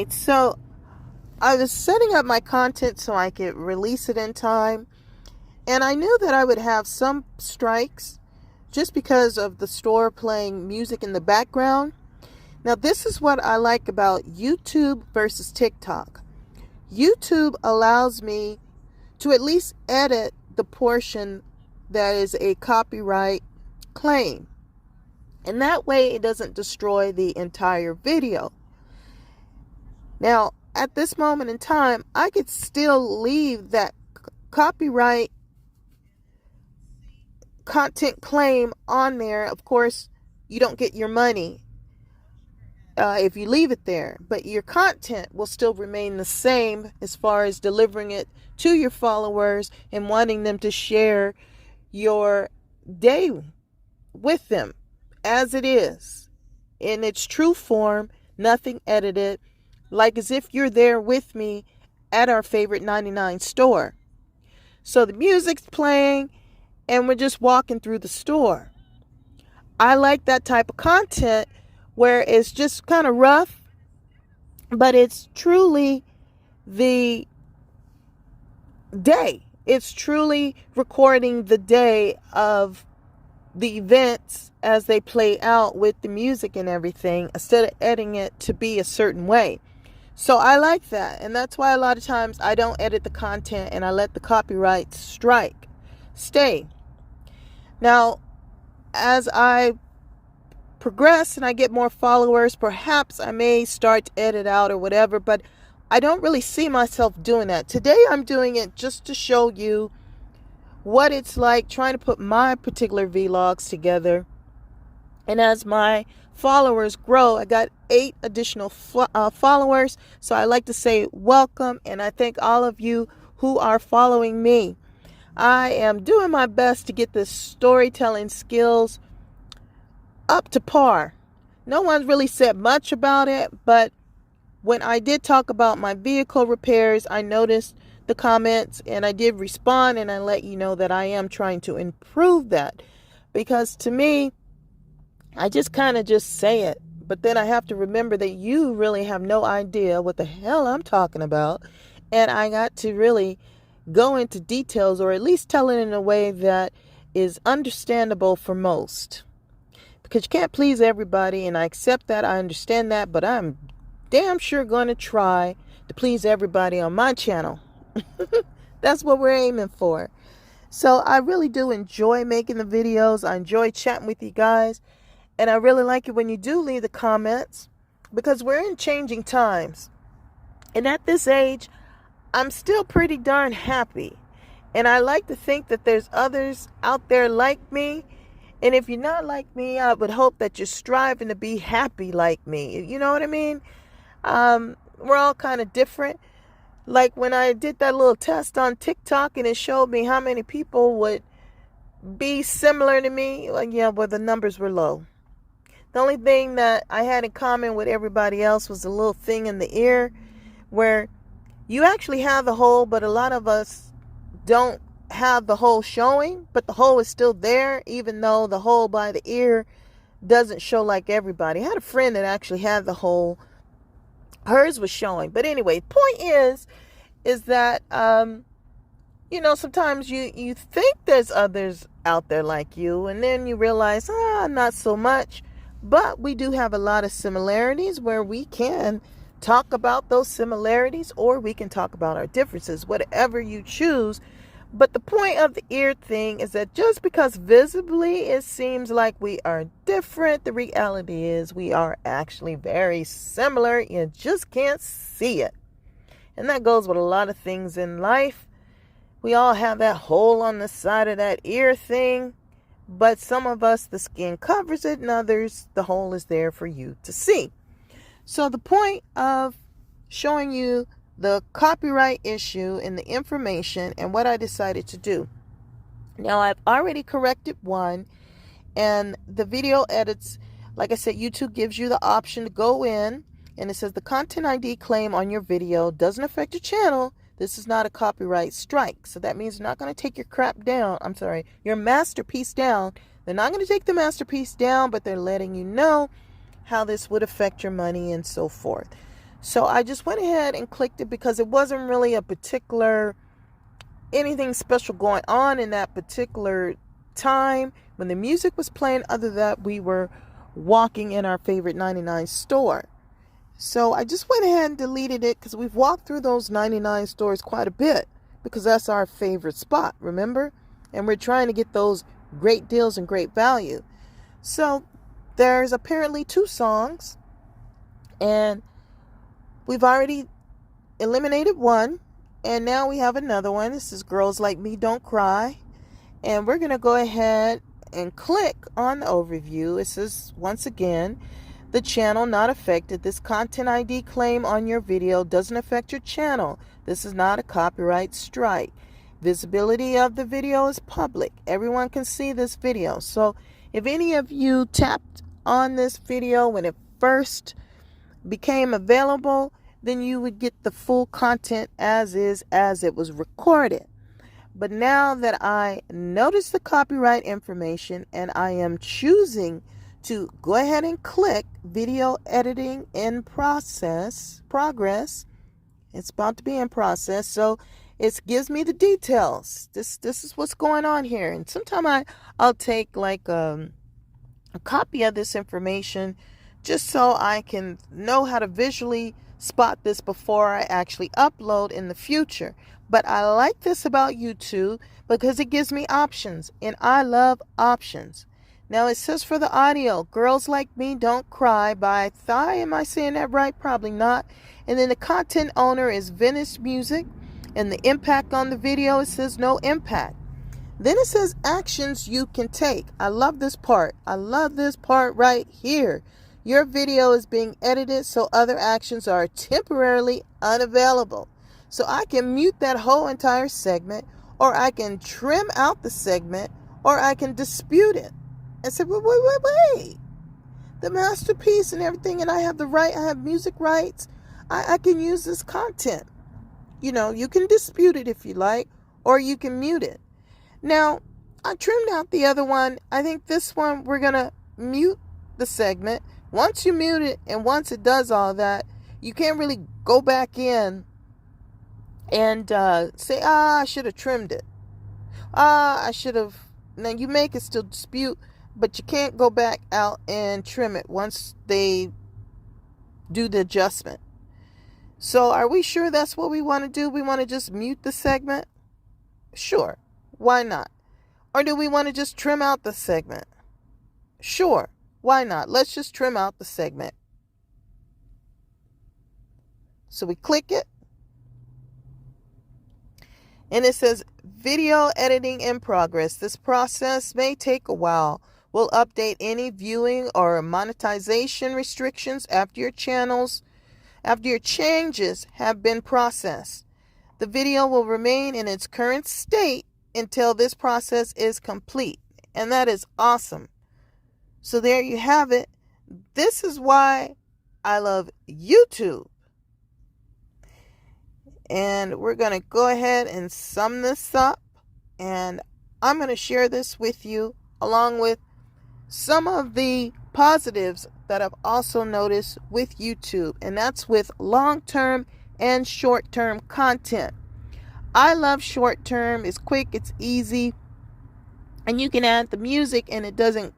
So I was setting up my content so I could release it in time, and I knew that I would have some strikes just because of the store playing music in the background. Now, this is what I like about YouTube versus TikTok. YouTube allows me to at least edit the portion that is a copyright claim, and that way it doesn't destroy the entire video. Now, at this moment in time, I could still leave that copyright content claim on there. Of course, you don't get your money if you leave it there, but your content will still remain the same as far as delivering it to your followers and wanting them to share your day with them as it is in its true form, nothing edited, like as if you're there with me at our favorite 99 store. So the music's playing and we're just walking through the store. I like that type of content where it's just kind of rough, but it's truly the day. It's truly recording the day of the events as they play out with the music and everything, instead of editing it to be a certain way. So I like that, and that's why a lot of times I don't edit the content and I let the copyright strike stay. Now, as I progress and I get more followers, perhaps I may start to edit out or whatever, but I don't really see myself doing that. Today I'm doing it just to show you what it's like trying to put my particular vlogs together. And as my followers grow, I got 8 additional followers. So I like to say welcome, and I thank all of you who are following me. I am doing my best to get the storytelling skills up to par. No one's really said much about it, but when I did talk about my vehicle repairs, I noticed the comments and I did respond, and I let you know that I am trying to improve that, because to me, I just kind of just say it, but then I have to remember that you really have no idea what the hell I'm talking about, and I got to really go into details, or at least tell it in a way that is understandable for most, because you can't please everybody, and I accept that, I understand that, but I'm damn sure going to try to please everybody on my channel. That's what we're aiming for. So I really do enjoy making the videos. I enjoy chatting with you guys. And I really like it when you do leave the comments, because we're in changing times. And at this age, I'm still pretty darn happy. And I like to think that there's others out there like me. And if you're not like me, I would hope that you're striving to be happy like me. You know what I mean? We're all kind of different. Like when I did that little test on TikTok and it showed me how many people would be similar to me, well, yeah, well, the numbers were low. The only thing that I had in common with everybody else was a little thing in the ear where you actually have the hole, but a lot of us don't have the hole showing, but the hole is still there, even though the hole by the ear doesn't show like everybody. I had a friend that actually had the hole. Hers was showing. But anyway, point is that, sometimes you think there's others out there like you, and then you realize, not so much. But we do have a lot of similarities where we can talk about those similarities, or we can talk about our differences, whatever you choose. But the point of the ear thing is that just because visibly it seems like we are different, the reality is we are actually very similar. You just can't see it. And that goes with a lot of things in life. We all have that hole on the side of that ear thing, but some of us, the skin covers it, and others, the hole is there for you to see. So the point of showing you the copyright issue and the information and what I decided to do. Now, I've already corrected one, and the video edits, like I said, YouTube gives you the option to go in, and it says the content ID claim on your video doesn't affect your channel. This is not a copyright strike. So that means they're not going to take your crap down. I'm sorry, your masterpiece down. They're not going to take the masterpiece down, but they're letting you know how this would affect your money and so forth. So I just went ahead and clicked it because it wasn't really a particular anything special going on in that particular time when the music was playing, other than that we were walking in our favorite 99 store. So I just went ahead and deleted it because we've walked through those 99 stores quite a bit because that's our favorite spot, remember? And we're trying to get those great deals and great value. So there's apparently 2 songs, and we've already eliminated one, and now we have another one. This is Girls Like Me Don't Cry. And we're going to go ahead and click on the overview. It says, once again, the channel not affected. This content ID claim on your video doesn't affect your channel. This is not a copyright strike. Visibility of the video is public. Everyone can see this video. So if any of you tapped on this video when it first became available, then you would get the full content as is, as it was recorded. But now that I notice the copyright information and I am choosing to go ahead and click video editing in progress, it's about to be in process, so it gives me the details. This is what's going on here. And sometime I'll take like a copy of this information just so I can know how to visually spot this before I actually upload in the future. But I like this about YouTube because it gives me options, and I love options. Now it says for the audio, Girls Like Me Don't Cry by Thigh. Am I saying that right? Probably not. And then the content owner is Venice Music. And the impact on the video, it says no impact. Then it says actions you can take. I love this part. I love this part right here. Your video is being edited, so other actions are temporarily unavailable. So I can mute that whole entire segment, or I can trim out the segment, or I can dispute it and say, wait. The masterpiece and everything, and I have the right, I have music rights. I can use this content. You know, you can dispute it if you like, or you can mute it. Now, I trimmed out the other one. I think this one, we're going to mute the segment. Once you mute it, and once it does all that, you can't really go back in and say, I should have trimmed it. I should have. Now, you may can still dispute, but you can't go back out and trim it once they do the adjustment. So are we sure that's what we want to do? We want to just mute the segment? Sure. Why not? Or do we want to just trim out the segment? Sure. Why not? Let's just trim out the segment. So we click it. And it says video editing in progress. This process may take a while. We'll update any viewing or monetization restrictions after your changes have been processed. The video will remain in its current state until this process is complete. And that is awesome. So there you have it. This is why I love YouTube. And we're going to go ahead and sum this up. And I'm going to share this with you along with some of the positives that I've also noticed with YouTube. And that's with long-term and short-term content. I love short-term. It's quick. It's easy. And you can add the music and it doesn't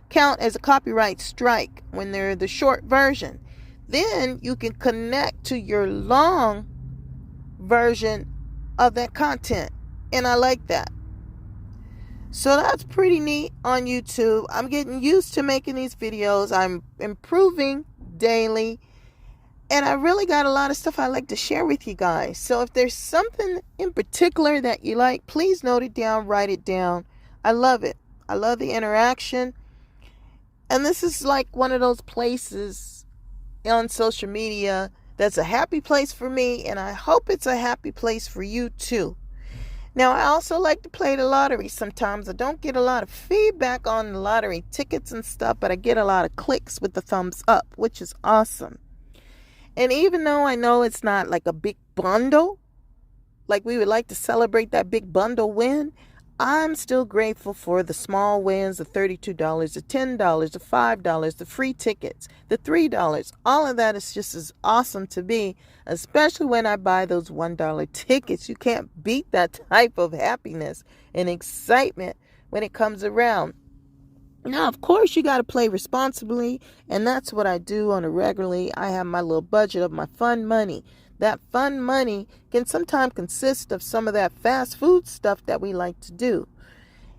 count as a copyright strike when they're the short version. Then you can connect to your long version of that content, and I like that. So that's pretty neat on YouTube. I'm getting used to making these videos. I'm improving daily, and I really got a lot of stuff I'd like to share with you guys. So if there's something in particular that you like, please note it down, write it down. I love it. I love the interaction. And this is like one of those places on social media that's a happy place for me, and I hope it's a happy place for you too. Now, I also like to play the lottery sometimes. I don't get a lot of feedback on the lottery tickets and stuff, but I get a lot of clicks with the thumbs up, which is awesome. And even though I know it's not like a big bundle, like we would like to celebrate that big bundle win, I'm still grateful for the small wins, the $32, the $10, the $5, the free tickets, the $3. All of that is just as awesome to me, especially when I buy those $1 tickets. You can't beat that type of happiness and excitement when it comes around. Now, of course, you got to play responsibly, and that's what I do on a regularly. I have my little budget of my fun money. That fun money can sometimes consist of some of that fast food stuff that we like to do.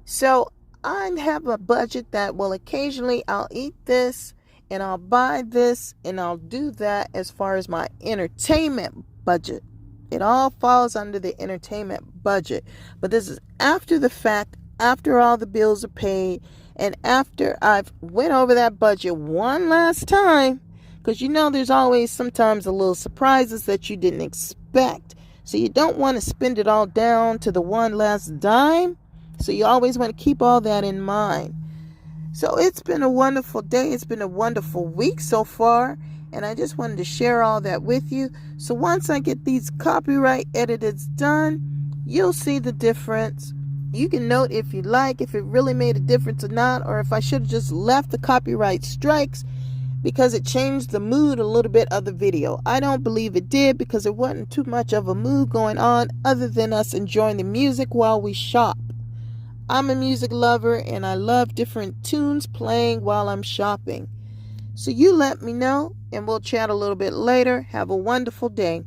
So I have a budget that will occasionally I'll eat this and I'll buy this and I'll do that as far as my entertainment budget. It all falls under the entertainment budget. But this is after the fact, after all the bills are paid, and after I've went over that budget one last time. Because there's always sometimes a little surprises that you didn't expect. So you don't want to spend it all down to the one last dime. So you always want to keep all that in mind. So it's been a wonderful day. It's been a wonderful week so far. And I just wanted to share all that with you. So once I get these copyright edits done, you'll see the difference. You can note if you like, if it really made a difference or not, or if I should have just left the copyright strikes because it changed the mood a little bit of the video. I don't believe it did because there wasn't too much of a mood going on other than us enjoying the music while we shop. I'm a music lover and I love different tunes playing while I'm shopping. So you let me know and we'll chat a little bit later. Have a wonderful day.